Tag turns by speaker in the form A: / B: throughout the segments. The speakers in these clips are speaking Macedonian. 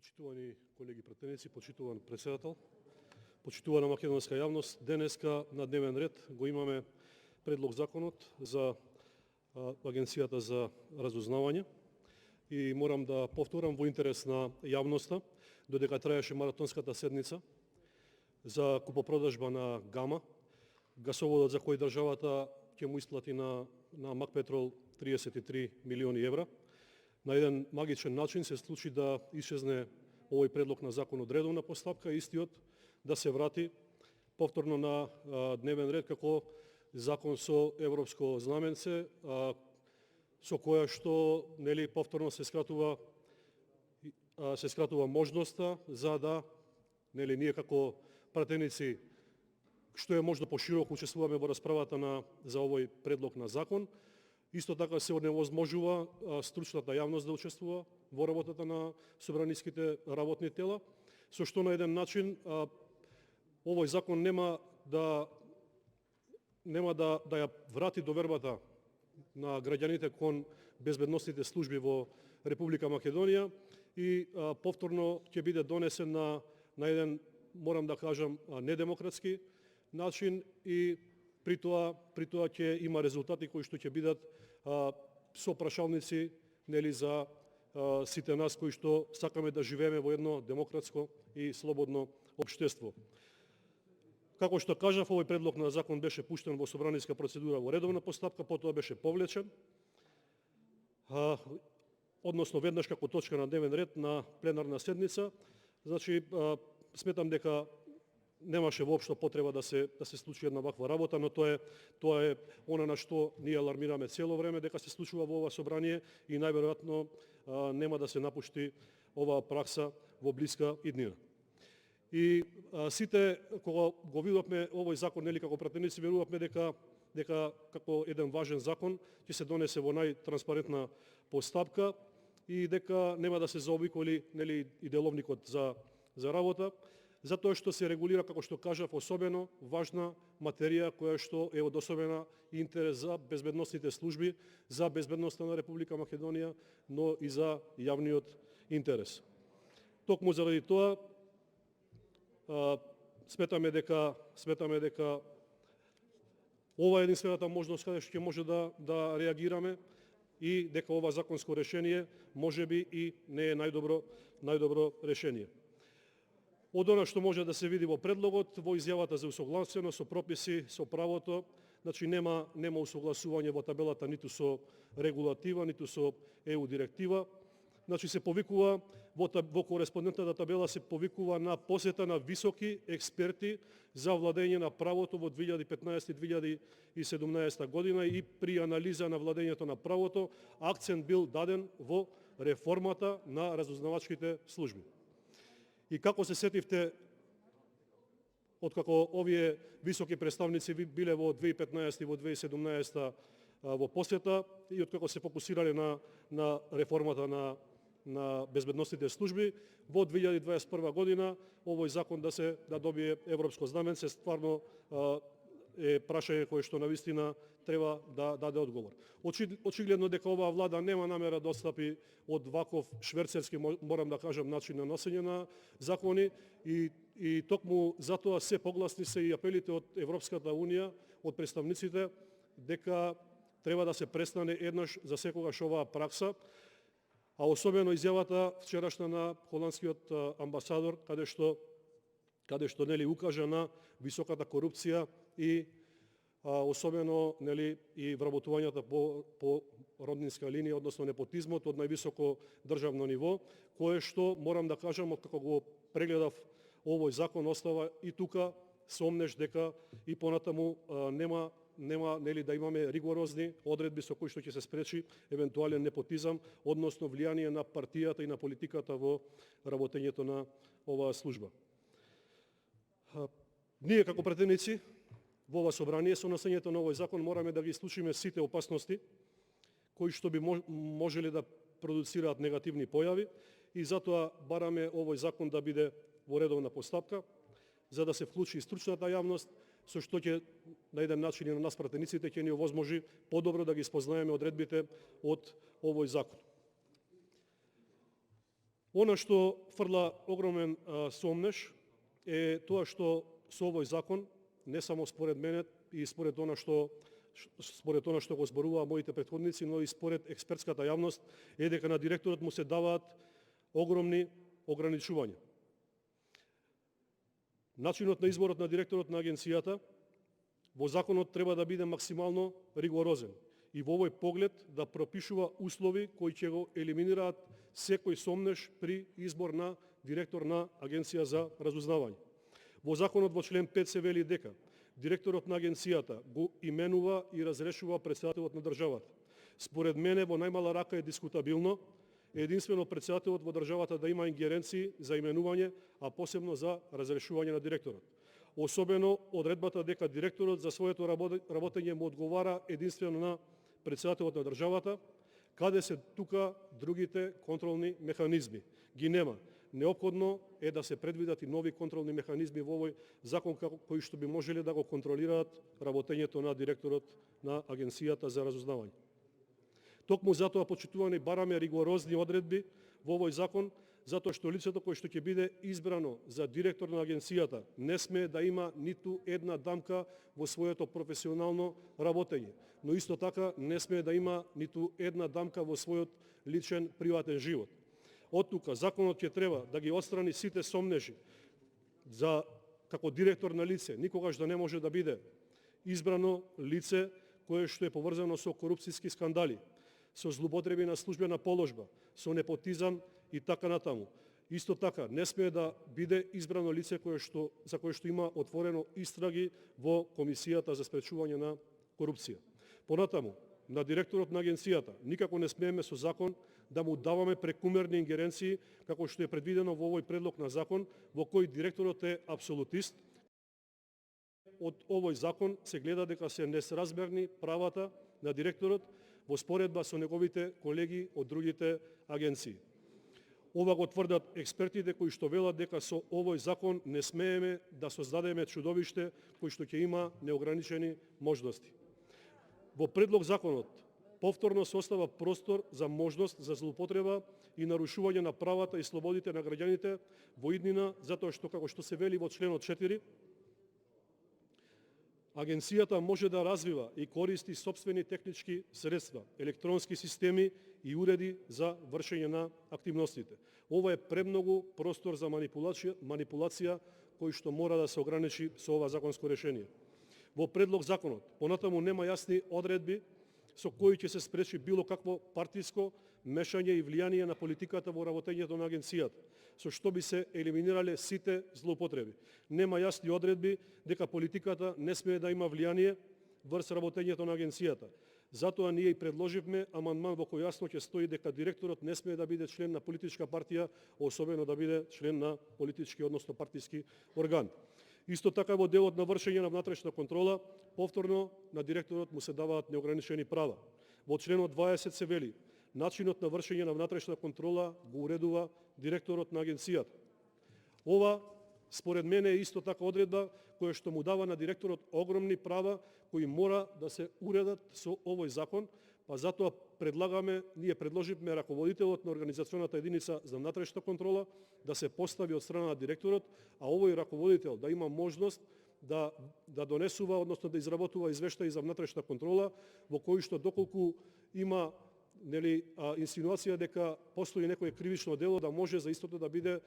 A: Почитувани колеги пратеници, почитуван председател, почитувана македонска јавност, денеска на дневен ред го имаме предлог законот за Агенцијата за разузнавање и морам да повторам во интерес на јавноста, додека траеше маратонската седница за купопродажба на Гама, гасоводот за кој државата ќе му исплати на Макпетрол 33 милиони евра. На еден магичен начин се случи да исчезне овој предлог на закон од редовна постапка, истиот да се врати повторно на дневен ред како закон со европско знаменце, со која што повторно се скратува можноста за да ние како пратеници што е можно пошироко учествуваме во расправата за овој предлог на закон. Исто така се оневозможува стручната јавност да учествува во работата на собраниските работни тела, со што на еден начин овој закон нема да ја врати довербата на граѓаните кон безбедносните служби во Република Македонија и повторно ќе биде донесен на еден, морам да кажам, недемократски начин и при тоа ќе има резултати кои што ќе бидат со прашалници за сите нас кои што сакаме да живееме во едно демократско и слободно општество. Како што кажав, овој предлог на закон беше пуштен во собраниска процедура во редовна постапка, потоа беше повлечен, односно веднаш како точка на дневен ред на пленарна седница. Значи, сметам дека немаше воопшто потреба да се случи една ваква работа, но тоа е она на што ние алармираме цело време дека се случува во ова собрание и најверојатно нема да се напушти оваа пракса во блиска иднина. И сите кога го видовме овој закон, како пратеници, верувавме дека како еден важен закон ќе се донесе во најтранспарентна постапка и дека нема да се заобиколи и деловникот за работа, затоа што се регулира, како што кажав, особено важна материја која што е од особена интерес за безбедносните служби, за безбедноста на Република Македонија, но и за јавниот интерес. Токму заради тоа сметаме дека ова е единствената можност каде што ќе може да реагираме и дека ова законско решение можеби и не е најдобро решение. Од она што може да се види во предлогот, во изјавата за усогласено со прописи, со правото, значи нема усогласување во табелата ниту со регулатива, ниту со ЕУ директива. Значи се повикува во кореспондентната табела се повикува на посета на високи експерти за владење на правото во 2015-2017 година и при анализа на владењето на правото акцент бил даден во реформата на разузнавачките служби. И како се сетивте, откако овие високи представници биле во 2015 и во 2017 во посета и откако се фокусирале на реформата на безбедносните служби, во 2021 година овој закон да добие европско знаменце, стварно е прашање кое што навистина треба да даде одговор. Очигледно дека оваа влада нема намера да отстапи од ваков шверцерски, морам да кажам, начин на носење на закони и токму затоа се погласни се и апелите од Европската Унија, од представниците, дека треба да се престане еднаш за секогаш оваа пракса, а особено изјавата вчерашна на холандскиот амбасадор, каде што укажа на високата корупција и особено и вработувањата по роднинска линија, односно непотизмот од највисоко државно ниво, кое што, морам да кажам, откако го прегледав овој закон, остава и тука сомнеш дека и понатаму нема да имаме ригорозни одредби со кои што ќе се спречи евентуален непотизам, односно влијание на партијата и на политиката во работењето на оваа служба. Ние како пратеници во ова собрание со носењето на овој закон мораме да ги исклучиме сите опасности кои што би можеле да продуцираат негативни појави и затоа бараме овој закон да биде во редовна постапка, за да се вклучи и стручната јавност, со што ќе на еден начин и на нас пратениците ќе ни овозможи подобро да ги спознаеме одредбите од овој закон. Она што фрла огромен сомнеш е тоа што со овој закон, не само според мене и според она што го зборуваа моите претходници, но и според експертската јавност, е дека на директорот му се даваат огромни ограничувања. Начинот на изборот на директорот на агенцијата во законот треба да биде максимално ригорозен и во овој поглед да пропишува услови кои ќе го елиминираат секој сомнеш при избор на директор на Агенција за разузнавање. Во законот во член 5 се вели дека директорот на агенцијата го именува и разрешува претседателот на државата. Според мене во најмала рака е дискутабилно единствено претседателот во државата да има ингеренции за именување, а посебно за разрешување на директорот. Особено одредбата дека директорот за своето работење му одговара единствено на претседателот на државата, каде се тука другите контролни механизми. Ги нема. Неопходно е да се предвидат и нови контролни механизми во овој закон кои што би можеле да го контролираат работењето на директорот на Агенцијата за разузнавање. Токму затоа, почитувани, бараме ригорозни одредби во овој закон, затоа што лицето кој што ќе биде избрано за директор на агенцијата не смее да има ниту една дамка во своето професионално работење, но исто така не смее да има ниту една дамка во својот личен приватен живот. Од тука законот ќе треба да ги отстрани сите сомнежи за како директор на лице никогаш да не може да биде избрано лице кое што е поврзано со корупцијски скандали, со злоупотреби на службена положба, со непотизам и така натаму. Исто така не смее да биде избрано лице за кое што има отворено истраги во Комисијата за спречување на корупција. Понатаму, на директорот на агенцијата никако не смееме со закон да му даваме прекумерни ингеренции, како што е предвидено во овој предлог на закон, во кој директорот е апсолутист. Од овој закон се гледа дека се несразмерни правата на директорот во споредба со неговите колеги од другите агенции. Ова го тврдат експертите кои што велат дека со овој закон не смееме да создадеме чудовиште кој што ќе има неограничени можности. Во предлог законот повторно се остава простор за можност за злоупотреба и нарушување на правата и слободите на граѓаните во иднина, затоа што, како што се вели во членот 4, агенцијата може да развива и користи сопствени технички средства, електронски системи и уреди за вршење на активностите. Ова е премногу простор за манипулација кој што мора да се ограничи со ова законско решение. Во предлог законот понатаму нема јасни одредби со кои ќе се спречи било какво партиско мешање и влијание на политиката во работењето на агенцијата, со што би се елиминирале сите злоупотреби. Нема јасни одредби дека политиката не смее да има влијание врз работењето на агенцијата. Затоа ние и предложивме амандман во кој јасно ќе стои дека директорот не смее да биде член на политичка партија, особено да биде член на политички, односно партиски орган. Исто така во делот на вршење на внатрешна контрола, повторно на директорот му се даваат неограничени права. Во членот 20 се вели: начинот на вршење на внатрешна контрола го уредува директорот на агенцијата. Ова, според мене, е исто така одредба која што му дава на директорот огромни права кои мора да се уредат со овој закон, па затоа ние предложивме раководителот на организационата единица за внатрешна контрола да се постави од страна на директорот, а овој раководител да има можност да донесува, односно да изработува извештаи за внатрешна контрола, во кои што доколку има инсинуација дека постои некое кривично дело, да може за истото да биде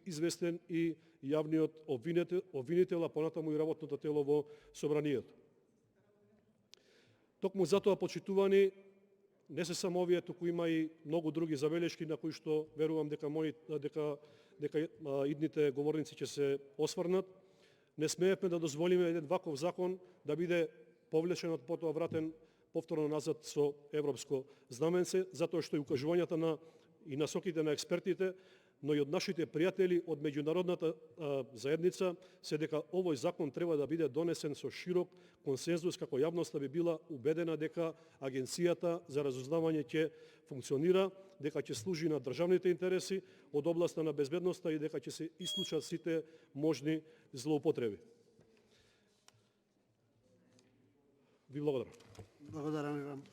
A: известен и јавниот обвинител, а понатаму и работното тело во собранието. Токму затоа, почитувани, не се само овие, туку има и многу други забелешки на кои што верувам дека идните говорници ќе се осврнат. Не смеевме да дозволиме еден ваков закон да биде повлечен од потоа вратен повторно назад со европско знаменце, затоа што и укажувањата и насоките на експертите, но и од нашите пријатели од меѓународната заедница се дека овој закон треба да биде донесен со широк консензус, како јавноста би била убедена дека агенцијата за разузнавање ќе функционира, дека ќе служи на државните интереси од областа на безбедноста и дека ќе се исклучат сите можни злоупотреби. Ви благодарам.
B: Благодарам и вам.